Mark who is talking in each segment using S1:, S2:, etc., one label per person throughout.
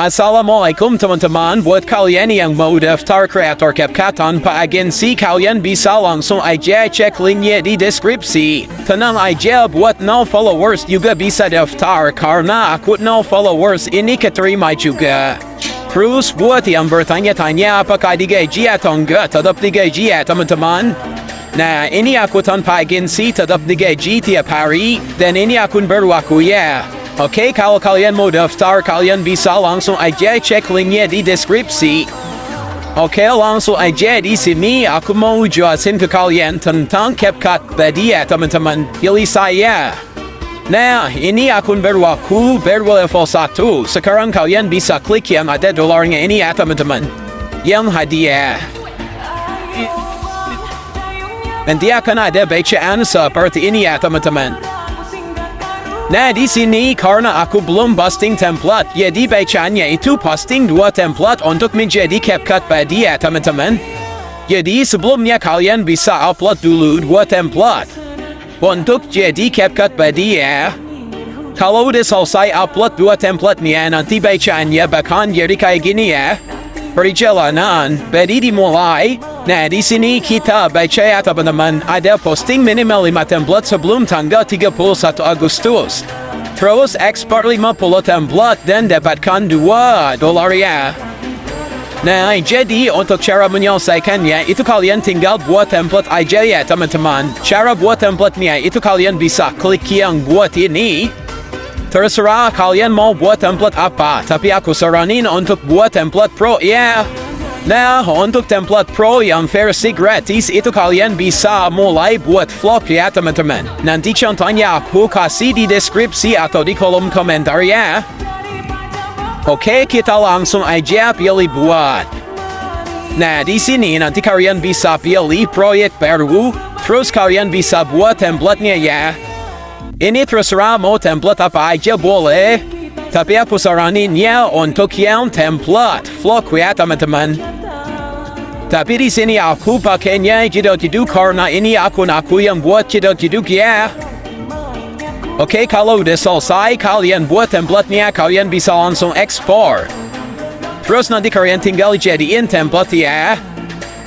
S1: Assalamualaikum teman-teman, buat kalian yang mau daftar kreator CAPCUT tanpa agensi, kalian bisa langsung aja cek linknya di deskripsi. Tenang aja, buat 0 followers juga bisa daftar karena aku 0 followers ini keterima juga. Terus buat yang bertanya-tanya apakah digaji atau enggak, tetap digaji ya teman-teman. Nah, ini aku tanpa agensi, tetap digaji tiap hari, dan ini akun baru aku ya. Oke, kalau kalian mau daftar, kalian bisa langsung aja cek linknya di deskripsi. Oke, langsung aja di sini aku mau jelasin ke kalian tentang CAPCUT BUDDY ya teman-teman. Pilih saya. Nah, ini akun baru aku, baru level 1. Sekarang kalian bisa klik yang ada dolarnya ini ya teman-teman. Yang hadiah. Nanti akan ada bacaan seperti ini ya teman-teman. Nah, di sini karena aku belum posting template, jadi bacaannya itu posting 2 template untuk menjadi CAPCUT BUDDY ya teman-teman. Jadi sebelumnya kalian bisa upload dulu 2 template untuk jadi CAPCUT BUDDY ya. Kalau udah selesai upload 2 template-nya, nanti bacaannya bakal jadi kayak gini ya. Perjalanan BUDDY dimulai. Nah, di sini kita baca ya teman-teman, ada posting minimal 5 template sebelum tanggal 31 Agustus. Terus ekspor 50 template dan dapatkan $2 ya. Nah, jadi untuk cara menyelesaikannya itu kalian tinggal buat template aja ya teman-teman. Cara buat template-nya itu kalian bisa klik yang buat ini. Terserah kalian mau buat template apa, tapi aku saranin untuk buat template pro ya. Nah, untuk template pro yang versi gratis itu kalian bisa mulai buat vlog ya teman-teman. Nanti contohnya aku kasih di deskripsi atau di kolom komentar ya. Oke, kita langsung aja pilih buat. Nah, di sini nanti kalian bisa pilih proyek baru, terus kalian bisa buat template-nya ya. Ini terserah mau template apa aja boleh, tapi aku saraninnya untuk yang template vlog ya teman-teman. Tapi di sini aku pakainya jeduk-jeduk karena ini akun aku yang buat jeduk-jeduk ya. Oke, kalau udah selesai kalian buat template-nya, kalian bisa langsung ekspor. Terus nanti kalian tinggal jadiin template ya.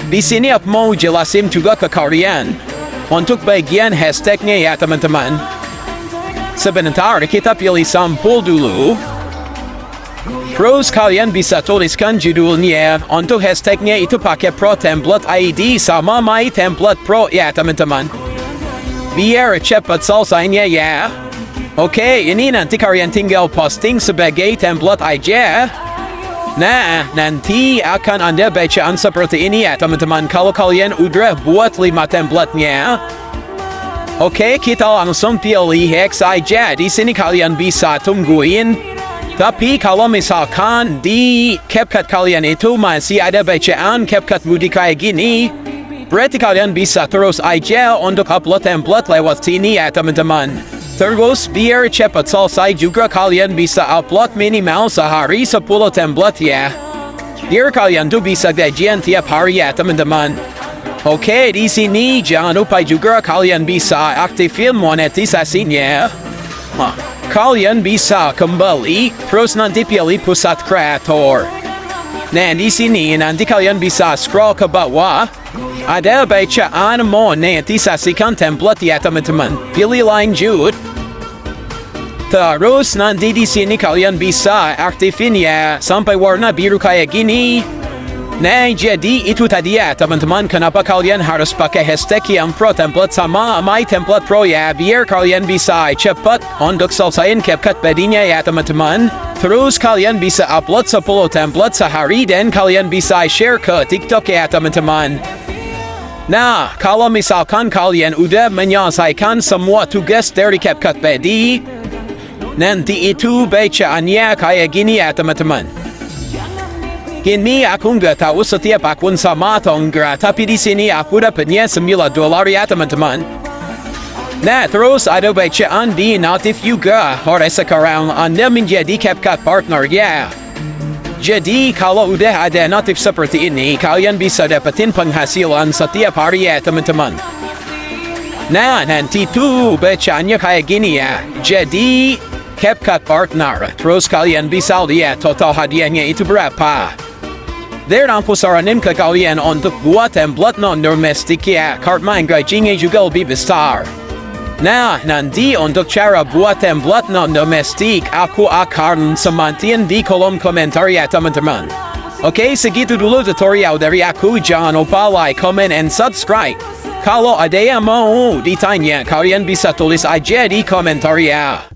S1: Di sini aku mau jelasin juga ke kalian untuk bagian hashtag-nya ya teman-teman. Sebentar, kita pilih sampul dulu. Terus kalian bisa tuliskan judulnya. Untuk hashtagnya itu pakai pro template ID sama my template pro ya teman-teman. Biar cepat selesainya ya. Oke, ini nanti kalian tinggal posting sebagai template aja. Nah, nanti akan ada bacaan seperti ini ya teman-teman. Kalau kalian udah buat 5 template-nya. Oke, kita langsung pilih X aja. Di sini kalian bisa tungguin. Tapi kalau misalkan di CAPCUT kalian itu masih ada bacaan CAPCUT BUDDY kayak gini, berarti kalian bisa terus aja untuk upload template lewat sini ya teman-teman. Terus biar cepat selesai juga kalian bisa upload minimal sehari 10 template ya. Biar kalian tuh bisa gajian tiap hari ya teman-teman. Oke, di sini jangan lupa juga kalian bisa aktifin monetisasinya. Kalian bisa kembali, terus nanti pilih pusat kreator. Nah, di sini nanti kalian bisa scroll ke bawah. Ada bacaan monetisasikan template ya teman-teman. Pilih lanjut. Terus nanti di sini kalian bisa aktifin ya sampai warna biru kayak gini. Nah, jadi itu tadi ya teman-teman, kenapa kalian harus pakai hashtag yang pro template sama my template pro ya, biar kalian bisa cepat untuk selesaiin CAPCUT BUDDY-nya ya teman-teman. Terus kalian bisa upload 10 template sehari dan kalian bisa share ke TikTok ya teman-teman. Nah, kalau misalkan kalian udah menyelesaikan semua tugas dari CAPCUT BUDDY, nanti itu bacaannya kayak gini ya teman-teman. Ini aku nggak tahu setiap akun sama atau enggak, tapi di sini aku dapatnya $9 ya teman-teman. Nah, terus ada bacaan di notif juga. Harus sekarang Anda menjadi CAPCUT partner ya. Jadi kalau udah ada notif seperti ini, kalian bisa dapetin penghasilan setiap hari ya teman-teman. Nah, nanti tuh bacaannya kayak gini ya. Jadi CAPCUT partner. Terus kalian bisa lihat total hadiahnya itu berapa. Dan aku saranin ke kalian untuk buat template non-domestik ya, karena gajinya juga lebih besar. Nah, nanti untuk cara buat template non-domestik, aku akan semantin di kolom komentar ya teman-teman. Oke, segitu dulu tutorial dari aku. Jangan lupa like, comment, and subscribe. Kalau ada yang mau ditanya, kalian bisa tulis aja di komentar ya.